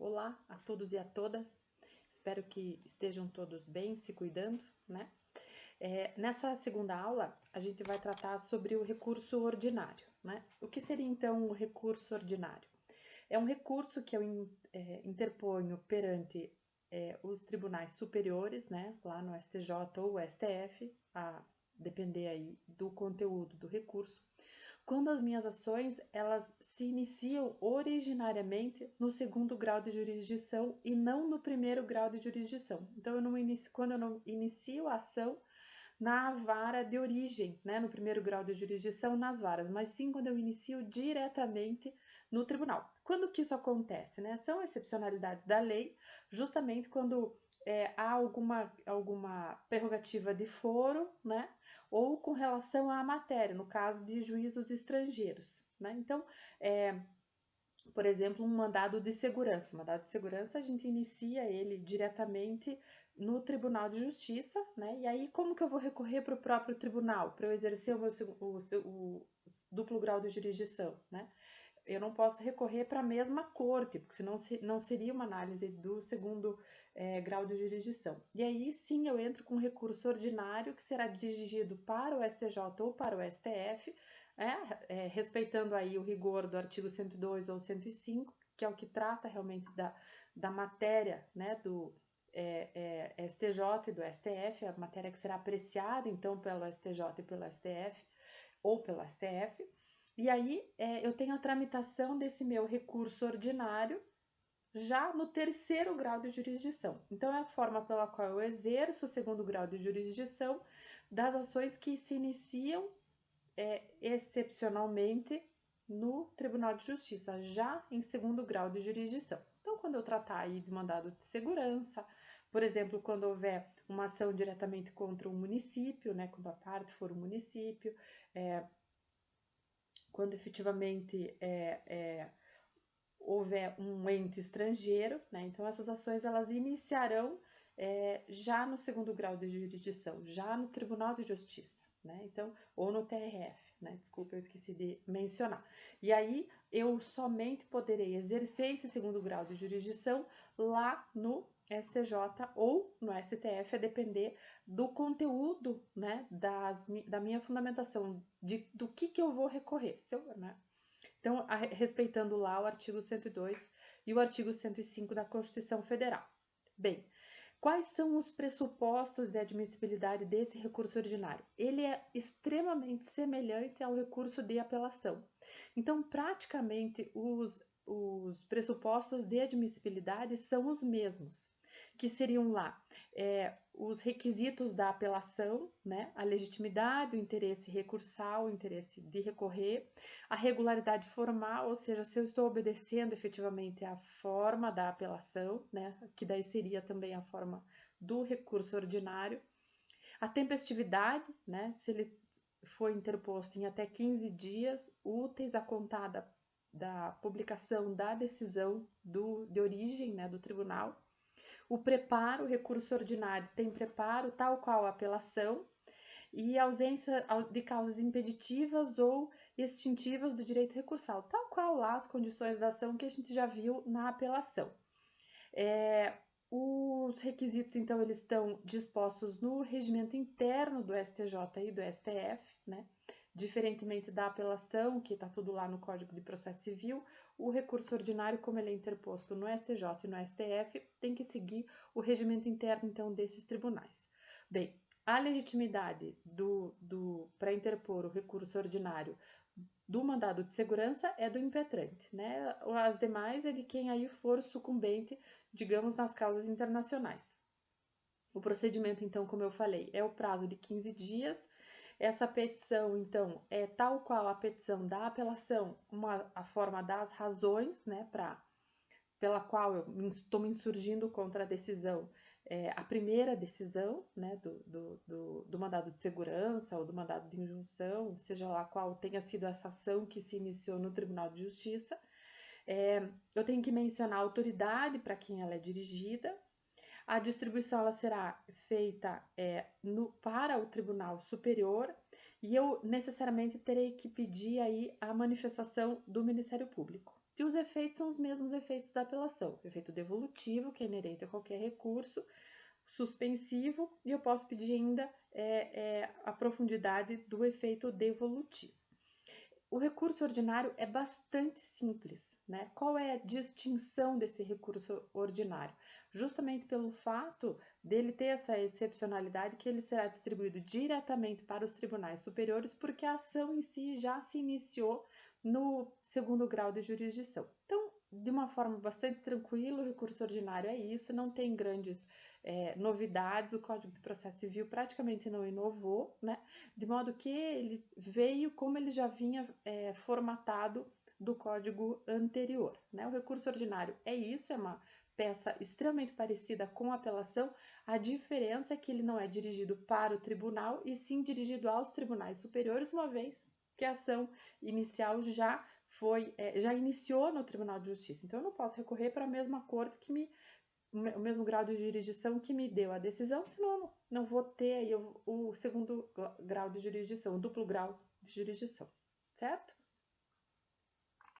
Olá a todos e a todas, espero que estejam todos bem, se cuidando, né? Nessa segunda aula, a gente vai tratar sobre o recurso ordinário, né? O que seria então o recurso ordinário? É um recurso que eu interponho perante os tribunais superiores, né? Lá no STJ ou STF, a depender aí do conteúdo do recurso, quando as minhas ações elas se iniciam originariamente no segundo grau de jurisdição e não no primeiro grau de jurisdição. Então, quando eu não inicio a ação na vara de origem, né, no primeiro grau de jurisdição, nas varas, mas sim quando eu inicio diretamente no tribunal. Quando que isso acontece? Né? São excepcionalidades da lei, justamente quando há alguma prerrogativa de foro, né? Ou com relação à matéria, no caso de juízos estrangeiros. Né? Então, por exemplo, um mandado de segurança. O mandado de segurança a gente inicia ele diretamente no Tribunal de Justiça, né? E aí, como que eu vou recorrer para o próprio tribunal para eu exercer o duplo grau de jurisdição, né? Eu não posso recorrer para a mesma corte, porque senão não seria uma análise do segundo grau de jurisdição. E aí sim eu entro com recurso ordinário que será dirigido para o STJ ou para o STF, respeitando aí o rigor do artigo 102 ou 105, que é o que trata realmente da matéria, né, do STJ e do STF, a matéria que será apreciada então pelo STJ e pelo STF ou pelo STF. E aí eu tenho a tramitação desse meu recurso ordinário já no terceiro grau de jurisdição. Então, é a forma pela qual eu exerço o segundo grau de jurisdição das ações que se iniciam excepcionalmente no Tribunal de Justiça, já em segundo grau de jurisdição. Então, quando eu tratar aí de mandado de segurança, por exemplo, quando houver uma ação diretamente contra um município, né, quando a parte for o município, quando efetivamente houver um ente estrangeiro, né? Então essas ações elas iniciarão já no segundo grau de jurisdição, já no Tribunal de Justiça, né? Então, ou no TRF, né? Desculpa, eu esqueci de mencionar. E aí eu somente poderei exercer esse segundo grau de jurisdição lá no STJ ou no STF, a depender do conteúdo, né, da minha fundamentação, do que eu vou recorrer. Né? Então, respeitando lá o artigo 102 e o artigo 105 da Constituição Federal. Bem, quais são os pressupostos de admissibilidade desse recurso ordinário? Ele é extremamente semelhante ao recurso de apelação. Então, praticamente, os pressupostos de admissibilidade são os mesmos, que seriam lá os requisitos da apelação, né, a legitimidade, o interesse recursal, o interesse de recorrer, a regularidade formal, ou seja, se eu estou obedecendo efetivamente a forma da apelação, né, que daí seria também a forma do recurso ordinário, a tempestividade, né, se ele foi interposto em até 15 dias úteis a contar da publicação da decisão de origem, né, do tribunal. O preparo, o recurso ordinário tem preparo tal qual a apelação e a ausência de causas impeditivas ou extintivas do direito recursal, tal qual lá as condições da ação que a gente já viu na apelação. Os requisitos, então, eles estão dispostos no regimento interno do STJ e do STF, né? Diferentemente da apelação, que está tudo lá no Código de Processo Civil, o recurso ordinário, como ele é interposto no STJ e no STF, tem que seguir o regimento interno, então, desses tribunais. Bem, a legitimidade para interpor o recurso ordinário do mandado de segurança é do impetrante, né? As demais é de quem aí for sucumbente, digamos, nas causas internacionais. O procedimento, então, como eu falei, é o prazo de 15 dias. Essa petição, então, é tal qual a petição da apelação, a forma das razões, né, pela qual eu estou me insurgindo contra a decisão, a primeira decisão, né, do mandado de segurança ou do mandado de injunção, seja lá qual tenha sido essa ação que se iniciou no Tribunal de Justiça. Eu tenho que mencionar a autoridade para quem ela é dirigida. A distribuição ela será feita para o Tribunal Superior e eu necessariamente terei que pedir aí a manifestação do Ministério Público. e os efeitos são os mesmos efeitos da apelação. O efeito devolutivo, que é inerente a qualquer recurso, suspensivo, e eu posso pedir ainda a profundidade do efeito devolutivo. O recurso ordinário é bastante simples, né? Qual é a distinção desse recurso ordinário? Justamente pelo fato dele ter essa excepcionalidade que ele será distribuído diretamente para os tribunais superiores, porque a ação em si já se iniciou no segundo grau de jurisdição. Então, de uma forma bastante tranquila, o recurso ordinário é isso, não tem grandes novidades, o Código de Processo Civil praticamente não inovou, né? De modo que ele veio como ele já vinha formatado do código anterior, né? O recurso ordinário é isso, é uma peça extremamente parecida com a apelação, a diferença é que ele não é dirigido para o tribunal e sim dirigido aos tribunais superiores, uma vez que a ação inicial já iniciou no Tribunal de Justiça. Então, eu não posso recorrer para a mesma corte o mesmo grau de jurisdição que me deu a decisão, senão eu não vou ter aí o segundo grau de jurisdição, o duplo grau de jurisdição, certo?